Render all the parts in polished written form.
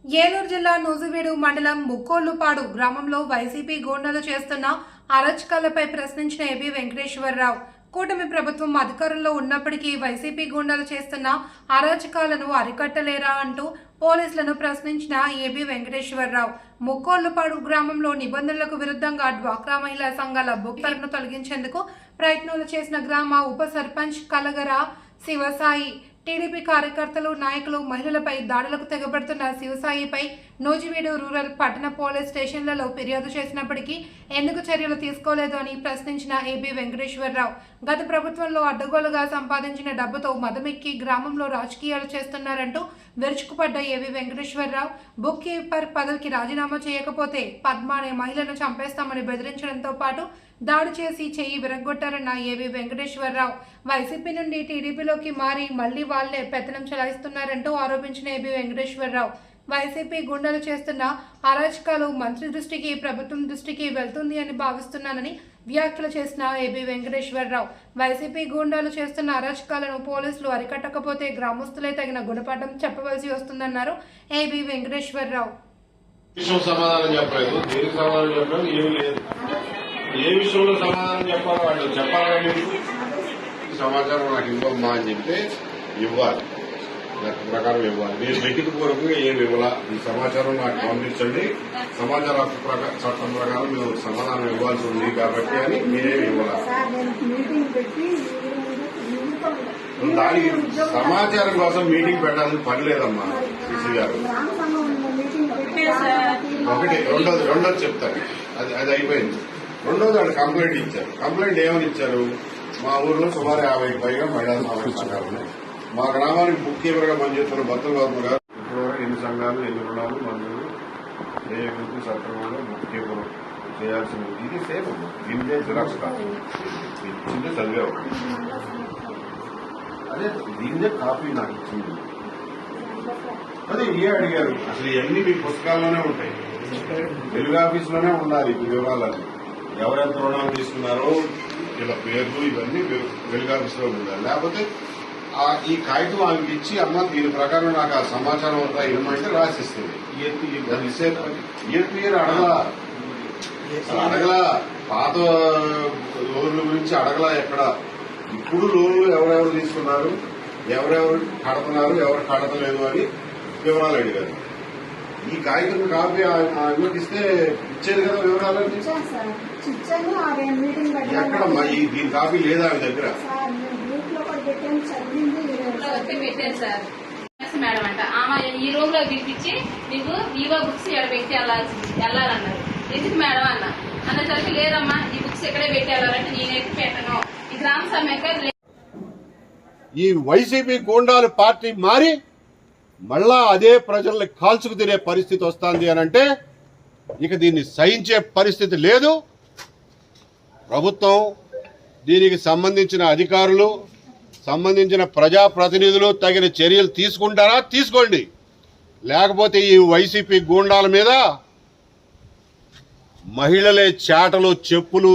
ఏలూరు జిల్లా నూజివీడు మండలం ముక్కోళ్లుపాడు గ్రామంలో వైసీపీ గూండాలు చేస్తున్న అరాచకాలపై ప్రశ్నించిన ఏబీ వెంకటేశ్వరరావు. కూటమి ప్రభుత్వం అధికారంలో ఉన్నప్పటికీ వైసీపీ గూండాలు చేస్తున్న అరాచకాలను అరికట్టలేరా అంటూ పోలీసులను ప్రశ్నించిన ఏబీ వెంకటేశ్వరరావు. ముక్కోళ్లుపాడు గ్రామంలో నిబంధనలకు విరుద్ధంగా డ్వాక్రా మహిళా సంఘాల బుక్లను తొలగించేందుకు ప్రయత్నాలు చేసిన గ్రామ ఉప సర్పంచ్ కలగర శివసాయి, టీడీపీ కార్యకర్తలు, నాయకులు మహిళలపై దాడులకు తెగబడుతున్న శివసాయిపై నూజివీడు రూరల్ పట్టణ పోలీస్ స్టేషన్లలో ఫిర్యాదు చేసినప్పటికీ ఎందుకు చర్యలు తీసుకోలేదు అని ప్రశ్నించిన ఏబీ వెంకటేశ్వరరావు. గత ప్రభుత్వంలో అడ్డగోలుగా సంపాదించిన డబ్బుతో మదమెక్కి గ్రామంలో రాజకీయాలు చేస్తున్నారంటూ విరుచుకుపడ్డ ఏబీ వెంకటేశ్వరరావు బుక్ కీపర్ పదవికి రాజీనామా చేయకపోతే పద్మ అనే మహిళను చంపేస్తామని బెదిరించడంతో పాటు దాడి చేసి చెయ్యి విరగ్గొట్టారన్న ఏబీ వెంకటేశ్వరరావు. వైసీపీ నుండి టీడీపీలోకి మారి మళ్లీ వాళ్లే పెత్తనం చెలాయిస్తున్నారంటూ ఆరోపించిన ఏబీ వెంకటేశ్వరరావు. వైసీపీ గుండెలు చేస్తున్న అరాచకాలు మంత్రి దృష్టికి, ప్రభుత్వం దృష్టికి వెళ్తుంది అని భావిస్తున్నానని వ్యాఖ్యలు చేసిన ఏబీ వెంకటేశ్వరరావు. వైసీపీ గూండాలు చేస్తున్న అరాచకాలను పోలీసులు అరికట్టకపోతే గ్రామస్తులే తగిన గుణపాఠం చెప్పవలసి వస్తుందన్నారు ఏబీ వెంకటేశ్వరరావు. ఏ విషయంలో సమాధానం చెప్పాలో వాళ్ళు చెప్పాలని సమాచారం నాకు ఇవ్వమ్మా అని చెప్తే ఇవ్వాలి, లెక్క ప్రకారం ఇవ్వాలి. మీరు లిఖితపూర్వకంగా ఏమి ఇవ్వాలా, ఈ సమాచారం నాకు పంపించండి, సమాచార చట్టం ప్రకారం మీరు సమాధానం ఇవ్వాల్సి ఉంది కాబట్టి అని మీరేమి ఇవ్వాలా. దానికి సమాచారం కోసం మీటింగ్ పెట్టాల్సిన పని లేదమ్మా సిసి గారు. ఒకటి రెండోది చెప్తారు, అది అయిపోయింది. రెండోది వాళ్ళు కంప్లైంట్ ఇచ్చారు. కంప్లైంట్ ఏమని ఇచ్చారు? మా ఊర్లో సుమారు 50కి పైగా మహిళా సమావేశ సంఘాలు ఉన్నాయి. మా గ్రామానికి బుక్ కీపర్గా పనిచేస్తున్న బత్తుల గౌరవ గారు ఇప్పటివరకు ఎన్ని సంఘాలు, ఎన్ని రుణాలు, మందులు ఏ వృత్తి సత్రంలో బుక్ కీపర్ చేయాల్సింది. ఇది సేమ్ దీనిదే జిరాక్స్ కాపీ ఇచ్చిందే చదివే. అదే దీనిదే కాపీ నాకు ఇచ్చింది. అదే ఏ అడిగారు? అసలు ఇవన్నీ మీ పుస్తకాల్లోనే ఉంటాయి, వెలుగు ఆఫీసులోనే ఉండాలి. ఈ వివరాలన్నీ ఎవరెంత రుణాలు తీసుకున్నారో ఇలా పేర్లు ఇవన్నీ వెలుగు ఆఫీసులో ఉండాలి. లేకపోతే ఈ కాగితం వాళ్ళకి ఇచ్చి అమ్మ దీని ప్రకారం నాకు ఆ సమాచారం అంతా ఇవ్వమంటే రాసిస్తుంది. ఇయర్ టు ఇయర్ అడగలా పాత లోన్ల గురించి అడగలా ఎక్కడ. ఇప్పుడు లోన్లు ఎవరెవరు తీసుకున్నారు, ఎవరెవరు కడుతున్నారు, ఎవరు కడతలేదు అని వివరాలు అడిగారు. ఈ కాగితం కాపీ ఇస్తే ఇచ్చేది కదా వివరాలు. ఎక్కడ దీని కాపీ లేదా ఆమె దగ్గర? మేడం అంట ఆమె ఈ రూమ్ లో పిలిపించి నీకు ఈవో బుక్స్ ఇక్కడ పెట్టి వెళ్ళాలన్నారు. ఎందుకు మేడం అన్నసరికి లేదమ్మా ఈ బుక్స్ ఇక్కడే పెట్టి వెళ్ళాలంటే నేనైతే పెట్టను. ఈ గ్రామ సమ్మె ఈ వైసీపీ గూండాలు పార్టీ మారి మళ్ళా అదే ప్రజల్ని కాల్చుకు తినే పరిస్థితి వస్తుంది అనంటే ఇక దీన్ని సహించే పరిస్థితి లేదు. ప్రభుత్వం, దీనికి సంబంధించిన అధికారులు, సంబంధించిన ప్రజాప్రతినిధులు తగిన చర్యలు తీసుకుంటారా? తీసుకోండి. లేకపోతే ఈ వైసీపీ గూండాల మీద మహిళలే చాటలు, చెప్పులు,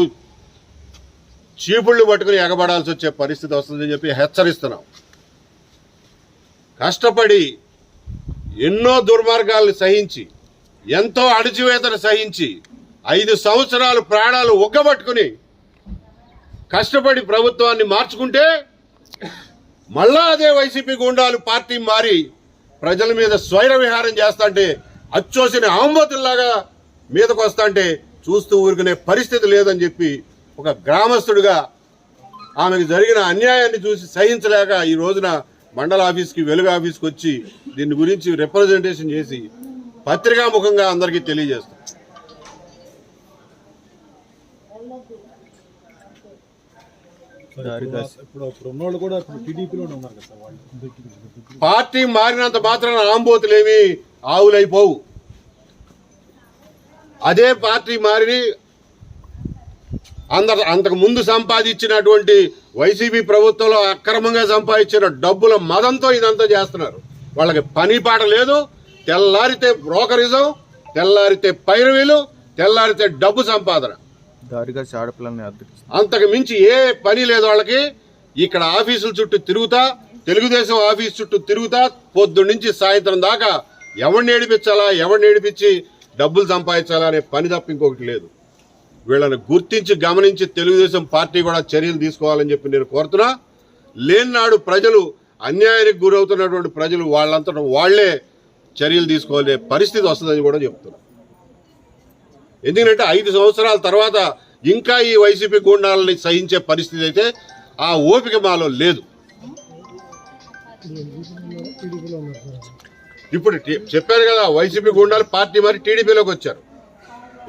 చీపుళ్లు పట్టుకుని ఎగబడాల్సి వచ్చే పరిస్థితి వస్తుందని చెప్పి హెచ్చరిస్తున్నాం. కష్టపడి ఎన్నో దుర్మార్గాలను సహించి, ఎంతో అణచివేతను సహించి 5 సంవత్సరాలు ప్రాణాలు ఒగ్గబట్టుకుని కష్టపడి ప్రభుత్వాన్ని మార్చుకుంటే మళ్ళా అదే వైసీపీ గూండాలు పార్టీ మారి ప్రజల మీద స్వైర విహారం చేస్తాంటే, అచ్చోసిన ఆంబోతుల్లాగా మీదకు వస్తాంటే చూస్తూ ఊరుకునే పరిస్థితి లేదని చెప్పి ఒక గ్రామస్తుడిగా ఆమెకు జరిగిన అన్యాయాన్ని చూసి సహించలేక ఈ రోజున మండల ఆఫీస్కి, వెలుగు ఆఫీస్కి వచ్చి దీని గురించి రిప్రజెంటేషన్ చేసి పత్రికాముఖంగా అందరికీ తెలియజేస్తాం. పార్టీ మారినంత మాత్రాన ఆంబోతులేమి ఆవులైపోవు. అదే పార్టీ మారి అంతకు ముందు సంపాదించినటువంటి వైసీపీ ప్రభుత్వంలో అక్రమంగా సంపాదించిన డబ్బుల మదంతో ఇదంతా చేస్తున్నారు. వాళ్ళకి పని పాట లేదు. తెల్లారితే బ్రోకరిజం, తెల్లారితే పైరవీలు, తెల్లారితే డబ్బు సంపాదన, అంతకు మించి ఏ పని లేదు వాళ్ళకి. ఇక్కడ ఆఫీసుల చుట్టూ తిరుగుతా, తెలుగుదేశం ఆఫీస్ చుట్టూ తిరుగుతా పొద్దు నుంచి సాయంత్రం దాకా ఎవరిని ఏడిపించి డబ్బులు సంపాదించాలా అనే పని తప్ప ఇంకొకటి లేదు. వీళ్ళని గుర్తించి గమనించి తెలుగుదేశం పార్టీ కూడా చర్యలు తీసుకోవాలని చెప్పి నేను కోరుతున్నా. లేనినాడు ప్రజలు అన్యాయానికి గురవుతున్నటువంటి ప్రజలు వాళ్ళంతటా వాళ్లే చర్యలు తీసుకోవాలనే పరిస్థితి వస్తుందని కూడా చెప్తున్నా. ఎందుకంటే 5 సంవత్సరాల తర్వాత ఇంకా ఈ వైసీపీ గూండాలని సహించే పరిస్థితి అయితే ఆ ఓపిక మాలో లేదు. ఇప్పుడు చెప్పారు కదా, వైసీపీ గూండాలు పార్టీ మరి టీడీపీలోకి వచ్చారు.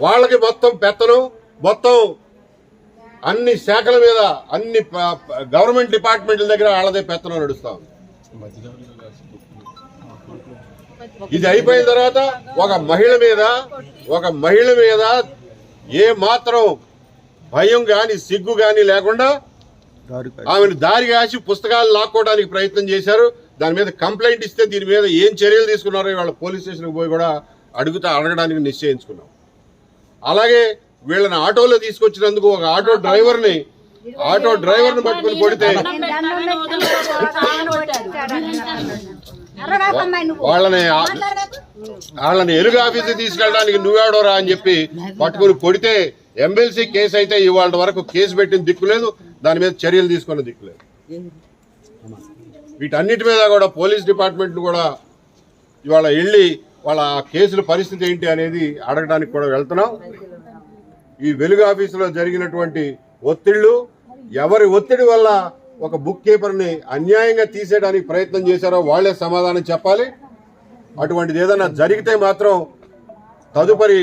వాళ్ళకి మొత్తం పెత్తనం, మొత్తం అన్ని శాఖల మీద అన్ని గవర్నమెంట్ డిపార్ట్మెంట్ల దగ్గర వాళ్ళదే పెత్తనం నడుస్తా ఉంది. ఇది అయిపోయిన తర్వాత ఒక మహిళ మీద ఏ మాత్రం భయం గాని సిగ్గు గాని లేకుండా ఆమెను దారి కాసి పుస్తకాలు లాక్కోవడానికి ప్రయత్నం చేశారు. దాని మీద కంప్లైంట్ ఇస్తే దీని మీద ఏం చర్యలు తీసుకున్నారో వాళ్ళ పోలీస్ స్టేషన్కి పోయి కూడా అడగడానికి నిశ్చయించుకున్నాం. అలాగే వీళ్ళని ఆటోలో తీసుకొచ్చినందుకు ఒక ఆటో డ్రైవర్ని పట్టుకుని కొడితే వాళ్ళని ఎలుగు ఆఫీస్కి తీసుకెళ్ళడానికి నువ్వేడోరా అని చెప్పి పట్టుకుని కొడితే ఎమ్మెల్సీ కేసు అయితే ఇవాళ వరకు కేసు పెట్టిన దిక్కులేదు, దాని మీద చర్యలు తీసుకున్న దిక్కులేదు. వీటన్నిటి మీద కూడా పోలీస్ డిపార్ట్మెంట్ కూడా ఇవాళ వెళ్ళి వాళ్ళ కేసుల పరిస్థితి ఏంటి అనేది అడగడానికి కూడా వెళ్తున్నాం. ఈ వెలుగు ఆఫీసులో జరిగినటువంటి ఒత్తిళ్లు, ఎవరి ఒత్తిడి వల్ల ఒక బుక్ కీపర్ని అన్యాయంగా తీసేయడానికి ప్రయత్నం చేశారో వాళ్లే సమాధానం చెప్పాలి. అటువంటిది ఏదైనా జరిగితే మాత్రం తదుపరి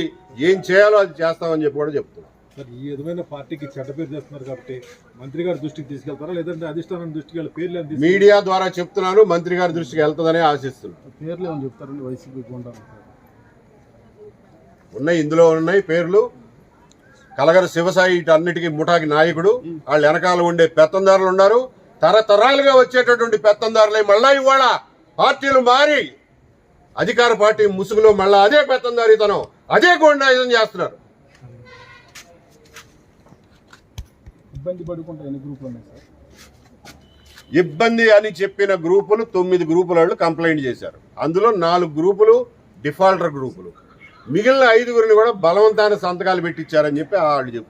ఏం చేయాలో అది చేస్తామని చెప్పి కూడా చెప్తున్నాం. సార్, ఈ విధమైన పార్టీకి చెడ్డ పేరు చేస్తున్నారు కాబట్టి మంత్రి గారి దృష్టికి తీసుకెళ్తారా, లేదంటే అధిష్టానం దృష్టికి వెళ్ళి పేర్లు మీడియా ద్వారా చెప్తున్నాను, మంత్రి గారి దృష్టికి వెళ్తుందని ఆశిస్తున్నాను. పేర్లు ఏమని చెప్తారండి? వైసీపీ ఉన్నాయి, ఇందులో ఉన్నాయి పేర్లు. కలగర శివసాయి ఇటన్నిటికీ ముఠాకి నాయకుడు, వాళ్ళ వెనకాల ఉండే పెత్తందారులు ఉన్నారు. తరతరాలుగా వచ్చేటటువంటి పెత్తందారులే మళ్ళా ఇవాళ పార్టీలు మారి అధికార పార్టీ ముసుగులో మళ్ళా అదే పెత్తందారితనం, అదే గూండాయిజం చేస్తున్నారు. ఇబ్బంది పడుకుంటా ఎన్ని గ్రూపులు ఉన్నాయి సార్? ఇబ్బంది అని చెప్పిన గ్రూపులు 9 గ్రూపుల వాళ్ళు కంప్లైంట్ చేశారు. అందులో 4 గ్రూపులు డిఫాల్టర్ గ్రూపులు, మిగిలిన 5గురిని కూడా బలవంతాన సంతకాలు పెట్టించారని చెప్పి వాళ్ళు చెప్పారు.